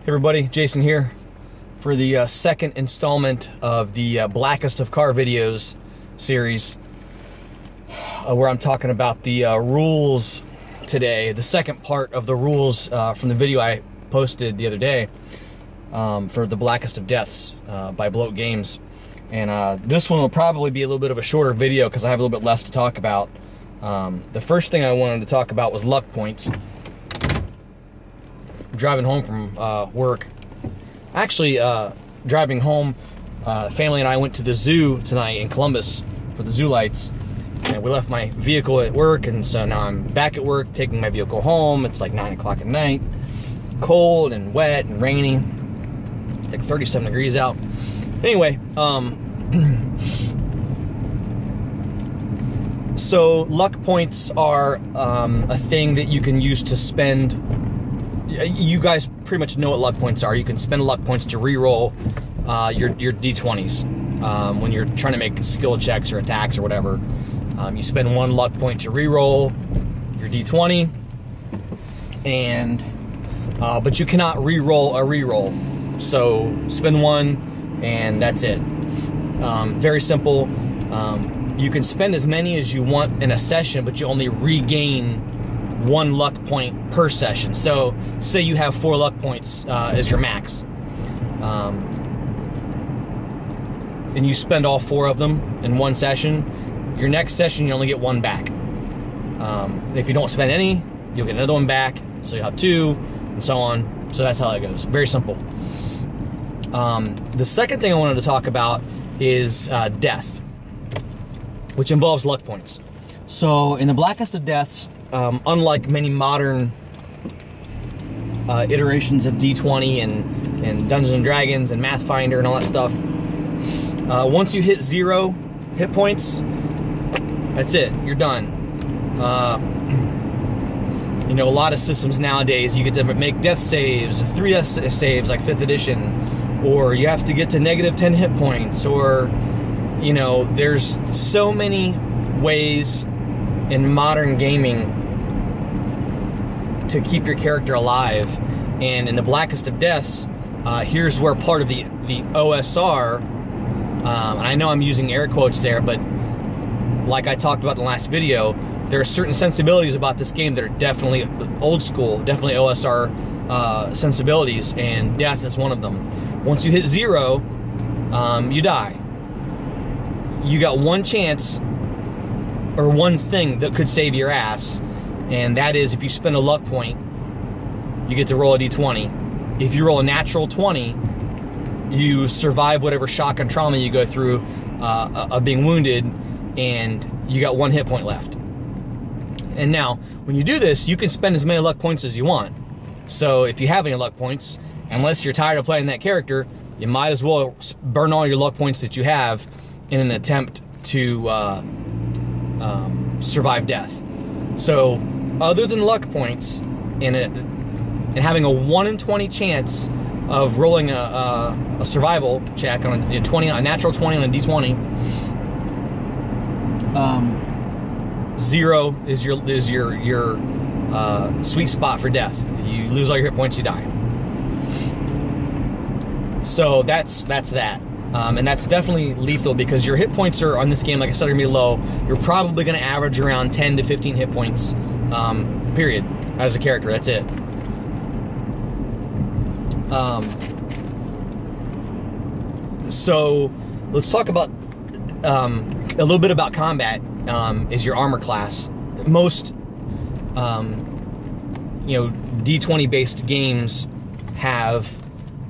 Hey everybody, Jason here for the second installment of the Blackest of Car videos series, where I'm talking about the rules today, the second part of the rules from the video I posted the other day for the Blackest of Deaths by Bloat Games. And this one will probably be a little bit of a shorter video because I have a little bit less to talk about. The first thing I wanted to talk about was luck points. Driving home from work, actually driving home, family and I went to the zoo tonight in Columbus for the zoo lights, and we left my vehicle at work, and so now I'm back at work taking my vehicle home. It's like 9 o'clock at night, cold and wet and rainy, like 37 degrees out. Anyway, so luck points are a thing that you can use to spend. You guys pretty much know what luck points are. You can spend luck points to re-roll your D20s when you're trying to make skill checks or attacks or whatever. You spend one luck point to re-roll your D20, and but you cannot re-roll a re-roll. So spend one, and that's it. Very simple. You can spend as many as you want in a session, but you only regain one luck point per session. So say you have 4 luck points as your max, and you spend all 4 of them in one session. Your next session you only get 1 back. If you don't spend any, you'll get another 1 back, so you'll have 2, and so on. So that's how that goes. Very simple. The second thing I wanted to talk about is death, which involves luck points. So in the Blackest of Deaths, unlike many modern iterations of D20 and Dungeons and Dragons and Mathfinder and all that stuff, once you hit 0 hit points, that's it. You're done. You know, a lot of systems nowadays, you get to make death saves, 3 death saves like 5th edition, or you have to get to -10 hit points, or, you know, there's so many ways in modern gaming to keep your character alive. And in the Blackest of Deaths, here's where part of the OSR, and I know I'm using air quotes there, but like I talked about in the last video, there are certain sensibilities about this game that are definitely old school, definitely OSR sensibilities, and death is one of them. Once you hit 0, you die. You got 1 chance or 1 thing that could save your ass, and that is if you spend a luck point, you get to roll a D20. If you roll a natural 20, you survive whatever shock and trauma you go through of being wounded, and you got 1 hit point left. And now, when you do this, you can spend as many luck points as you want. So if you have any luck points, unless you're tired of playing that character, you might as well burn all your luck points that you have in an attempt to survive death. So other than luck points and having a 1 in 20 chance of rolling a survival check on a natural 20 on a D20, 0 is your sweet spot for death. You lose all your hit points, you die. So that's that. And that's definitely lethal because your hit points are on this game, like I said, are gonna be low. You're probably gonna average around 10 to 15 hit points, period, as a character. That's it. So let's talk about a little bit about combat. Is your armor class. Most you know, D20 based games have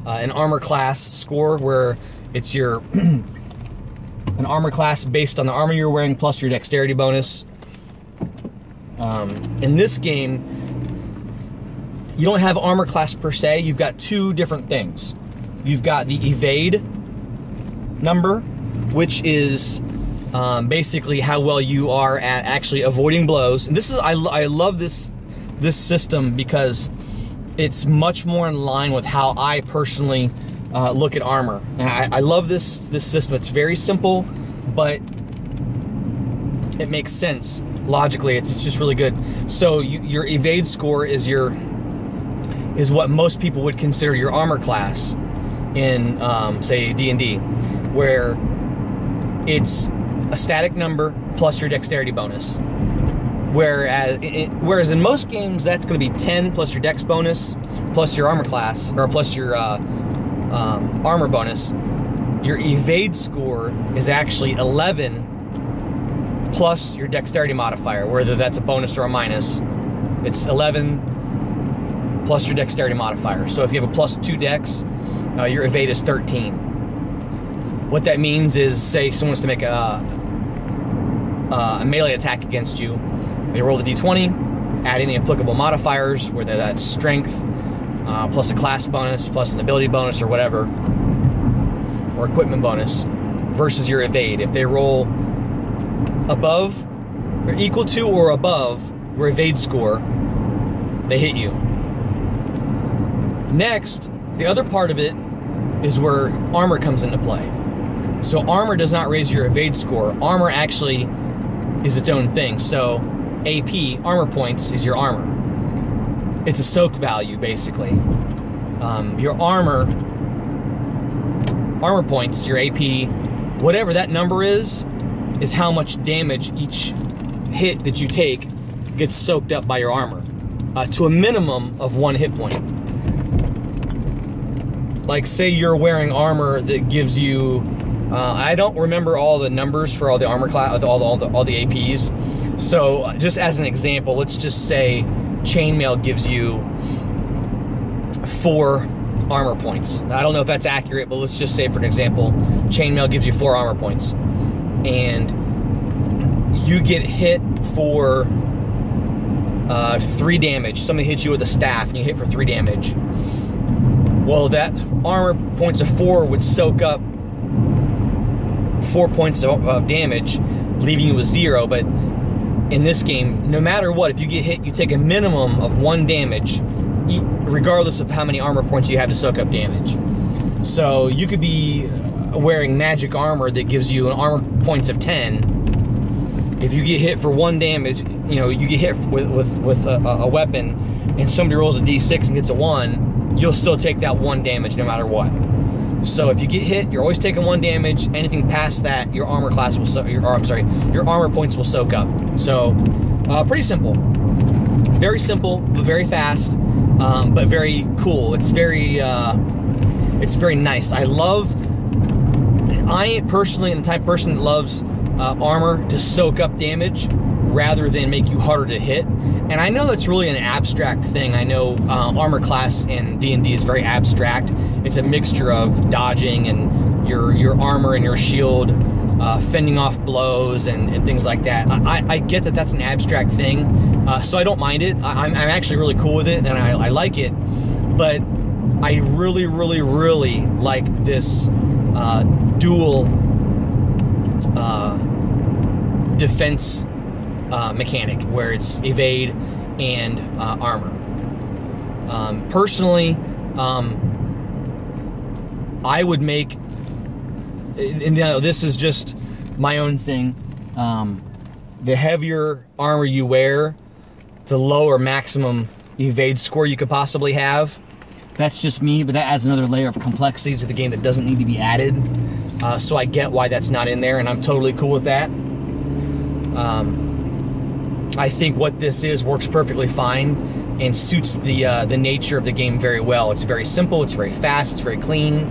an armor class score where it's your an armor class based on the armor you're wearing plus your dexterity bonus. In this game, you don't have armor class per se. You've got 2 different things. You've got the evade number, which is basically how well you are at actually avoiding blows. And this is I love this system because it's much more in line with how I personally look at armor, and I love this system. It's very simple, but it makes sense logically. It's just really good. So your evade score is your is what most people would consider your armor class in, say, D&D, where it's a static number plus your dexterity bonus. Whereas in most games, that's going to be 10 plus your dex bonus, plus your armor class, or plus your armor bonus. Your evade score is actually 11 plus your dexterity modifier, whether that's a bonus or a minus. It's 11 plus your dexterity modifier. So if you have a +2 dex, your evade is 13. What that means is, say someone wants to make a melee attack against you. They roll the d20, add any applicable modifiers, whether that's strength, plus a class bonus, plus an ability bonus or whatever, or equipment bonus, versus your evade. If they roll above, or equal to or above your evade score, they hit you. Next, the other part of it is where armor comes into play. So armor does not raise your evade score. Armor actually is its own thing. So AP, armor points, is your armor. It's a soak value, basically. Your armor points, your AP, whatever that number is how much damage each hit that you take gets soaked up by your armor, to a minimum of 1 hit point. Like, say you're wearing armor that gives you, I don't remember all the numbers for all the armor class, all the APs. So just as an example, let's just say chainmail gives you 4 armor points. I don't know if that's accurate, but let's just say, for an example, chainmail gives you 4 armor points, and you get hit for 3 damage. Somebody hits you with a staff and you hit for 3 damage. Well, that armor points of 4 would soak up 4 points of damage, leaving you with 0. But in this game, no matter what, if you get hit, you take a minimum of 1 damage, regardless of how many armor points you have to soak up damage. So you could be wearing magic armor that gives you an armor points of 10. If you get hit for 1 damage, you know, you get hit with a weapon, and somebody rolls a d6 and gets a 1, you'll still take that 1 damage no matter what. So if you get hit, you're always taking 1 damage. Anything past that, your armor class will your armor points will soak up. So pretty simple, very simple, but very fast, but very cool. It's very nice. I personally am the type of person that loves armor to soak up damage rather than make you harder to hit. And I know that's really an abstract thing. I know armor class in D&D is very abstract. It's a mixture of dodging and your armor and your shield, fending off blows and things like that. I get that that's an abstract thing, so I don't mind it. I'm actually really cool with it, and I like it. But I really, really, really like this dual defense mechanic, where it's evade and armor. Personally, I would make, and you know, this is just my own thing, the heavier armor you wear, the lower maximum evade score you could possibly have. That's just me, but that adds another layer of complexity to the game that doesn't need to be added. So I get why that's not in there, and I'm totally cool with that. I think what this is works perfectly fine and suits the nature of the game very well. It's very simple, it's very fast, it's very clean,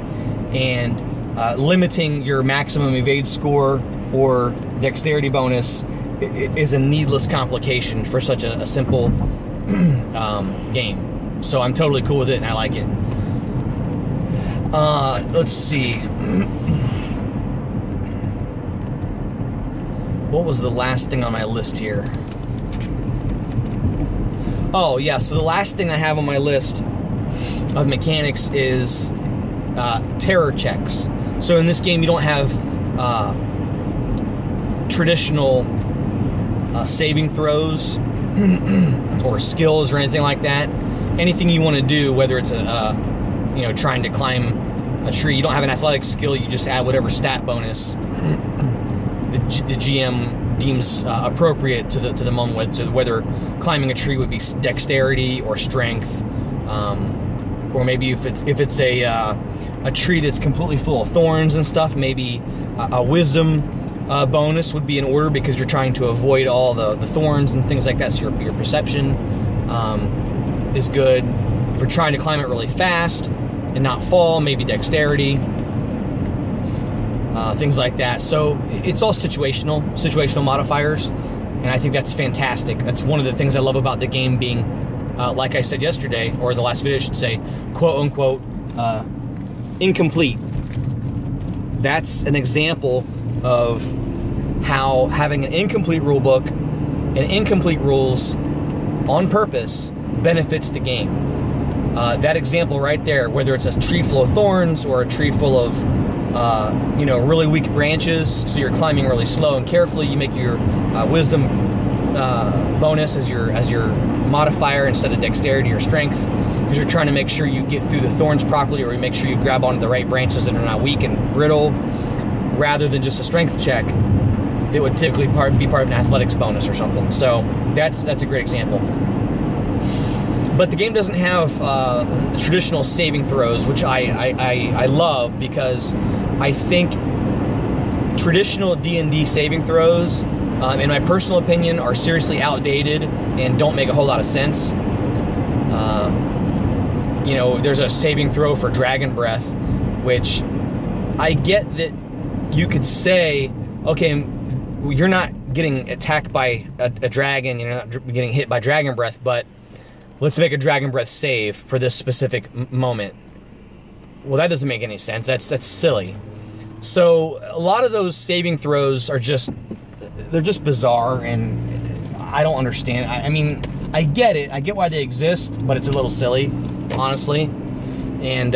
and limiting your maximum evade score or dexterity bonus is a needless complication for such a simple game. So I'm totally cool with it, and I like it. Let's see. What was the last thing on my list here? Oh, yeah, so the last thing I have on my list of mechanics is terror checks. So in this game, you don't have traditional saving throws or skills or anything like that. Anything you want to do, whether it's trying to climb a tree, you don't have an athletics skill, you just add whatever stat bonus the GM deems appropriate to the moment. So whether climbing a tree would be dexterity or strength Or maybe if it's a tree that's completely full of thorns and stuff, maybe a wisdom bonus would be in order, because you're trying to avoid all the thorns and things like that, so your perception is good. If you're trying to climb it really fast and not fall, maybe dexterity, things like that. So it's all situational modifiers, and I think that's fantastic. That's one of the things I love about the game being, like I said yesterday, or the last video I should say, quote-unquote, incomplete. That's an example of how having an incomplete rule book and incomplete rules on purpose benefits the game. That example right there, whether it's a tree full of thorns or a tree full of really weak branches, so you're climbing really slow and carefully, you make your wisdom bonus as your modifier instead of dexterity or strength, because you're trying to make sure you get through the thorns properly, or you make sure you grab onto the right branches that are not weak and brittle, rather than just a strength check that would typically be part of an athletics bonus or something. So that's a great example. But the game doesn't have traditional saving throws, which I love, because I think traditional D&D saving throws, in my personal opinion, are seriously outdated and don't make a whole lot of sense. There's a saving throw for dragon breath, which I get that you could say, okay, you're not getting attacked by a dragon, you're not getting hit by dragon breath, but let's make a dragon breath save for this specific moment. Well, that doesn't make any sense. That's silly. So a lot of those saving throws are they're just bizarre, and I don't understand. I mean, I get it. I get why they exist, but it's a little silly, honestly. And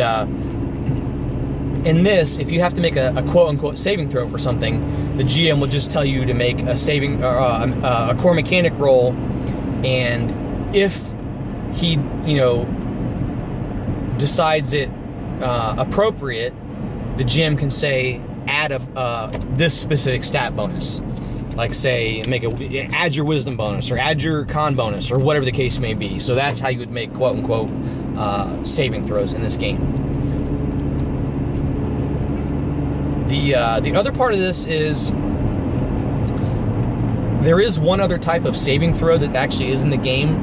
in this, if you have to make a quote-unquote saving throw for something, the GM will just tell you to make a saving a core mechanic roll, and if he decides it appropriate, the GM can say add this specific stat bonus, like say add your wisdom bonus or add your con bonus or whatever the case may be. So that's how you would make quote-unquote saving throws in this game. The other part of this is there is one other type of saving throw that actually is in the game,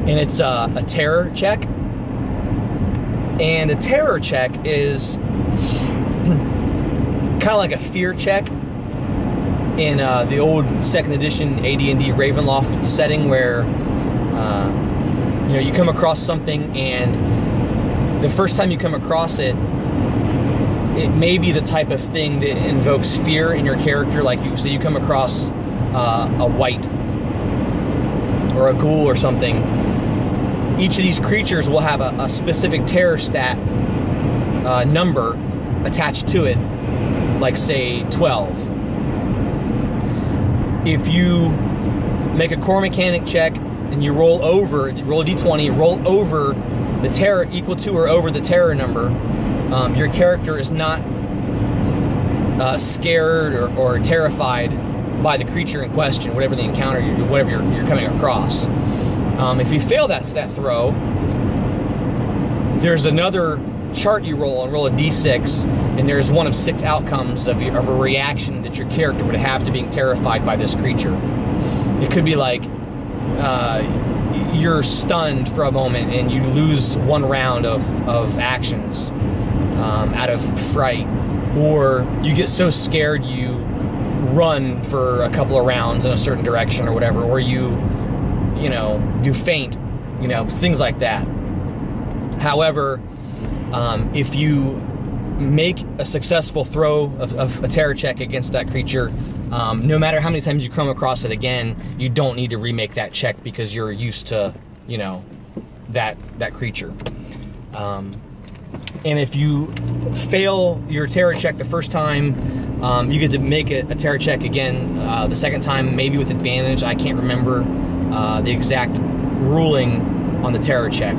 and it's a terror check. And a terror check is kind of like a fear check in the old 2nd edition AD&D Ravenloft setting, where you come across something, and the first time you come across it, it may be the type of thing that invokes fear in your character. Like you come across a wight or a ghoul or something. Each of these creatures will have a specific terror stat number attached to it, like say 12. If you make a core mechanic check and you roll a d20, roll over the terror equal to or over the terror number, your character is not scared or terrified by the creature in question, whatever the encounter, whatever you're coming across. If you fail that throw, there's another chart you roll a d6, and there's one of 6 outcomes of a reaction that your character would have to being terrified by this creature. It could be like you're stunned for a moment and you lose 1 round of actions out of fright, or you get so scared you run for a couple of rounds in a certain direction or whatever, or you faint, things like that. However, if you make a successful throw of a terror check against that creature, no matter how many times you come across it again, you don't need to remake that check because you're used to, that creature. And if you fail your terror check the first time, you get to make a terror check again the second time, maybe with advantage. I can't remember the exact ruling on the terror check.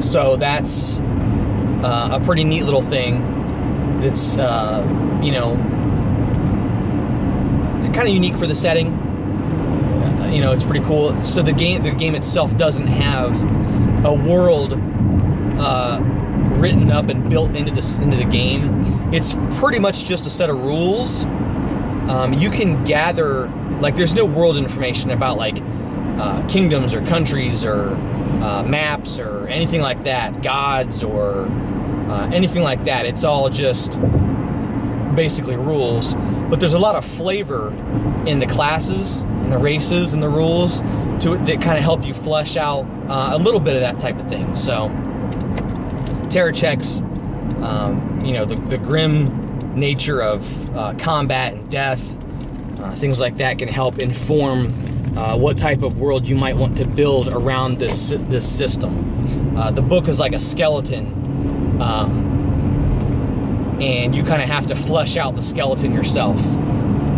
So that's a pretty neat little thing that's, kind of unique for the setting. you know, it's pretty cool. So the game itself doesn't have a world written up and built into the game. It's pretty much just a set of rules. You can gather, like, there's no world information about like kingdoms or countries or maps or anything like that, gods or anything like that. It's all just basically rules. But there's a lot of flavor in the classes and the races and the rules that kind of help you flesh out a little bit of that type of thing. So terror checks, you know, the grim nature of combat and death, things like that can help inform what type of world you might want to build around this system. The book is like a skeleton, and you kind of have to flesh out the skeleton yourself,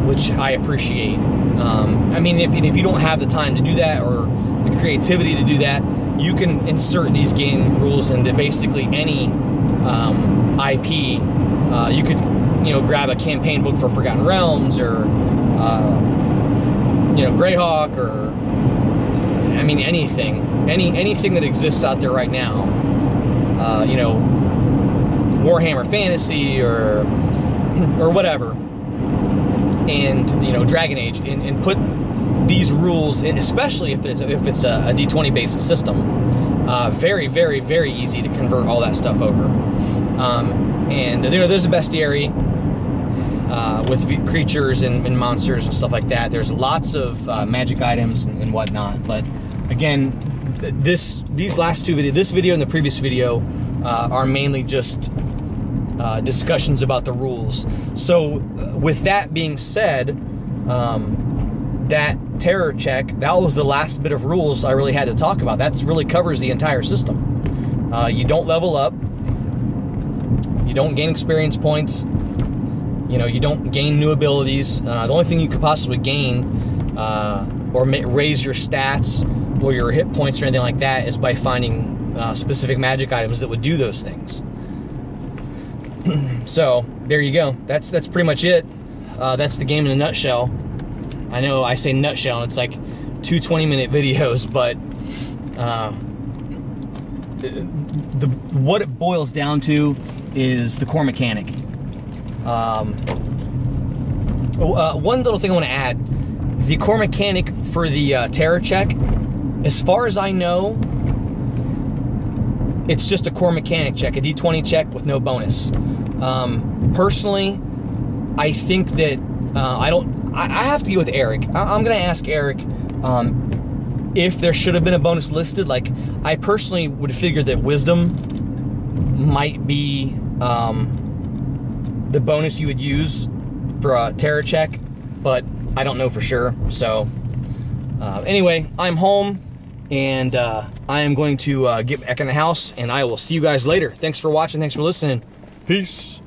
which I appreciate. I mean, if you don't have the time to do that or the creativity to do that, you can insert these game rules into basically any IP. You could, you know, grab a campaign book for Forgotten Realms or you know, Greyhawk, or I mean anything that exists out there right now. You know, Warhammer Fantasy or whatever, and you know, Dragon Age, and put these rules in, especially if it's a D20 based system. Very, very, very easy to convert all that stuff over. And you know, there's a bestiary with creatures and monsters and stuff like that. There's lots of magic items and whatnot. But again, these last two videos, this video and the previous video, are mainly just discussions about the rules. So with that being said, that terror check, that was the last bit of rules I really had to talk about. That really covers the entire system. You don't level up. You don't gain experience points. You know, you don't gain new abilities. The only thing you could possibly gain or raise your stats or your hit points or anything like that is by finding specific magic items that would do those things. So there you go. That's pretty much it. That's the game in a nutshell. I know I say nutshell, and it's like 2 20-minute videos, but what it boils down to is the core mechanic. One little thing I want to add: the core mechanic for the terror check, as far as I know, it's just a core mechanic check, a D20 check with no bonus. Personally, I think that I have to go with Eric. I'm going to ask Eric if there should have been a bonus listed. Like, I personally would figure that wisdom might be the bonus you would use for a terror check, but I don't know for sure. So anyway, I'm home, and I am going to get back in the house, and I will see you guys later. Thanks for watching. Thanks for listening. Peace.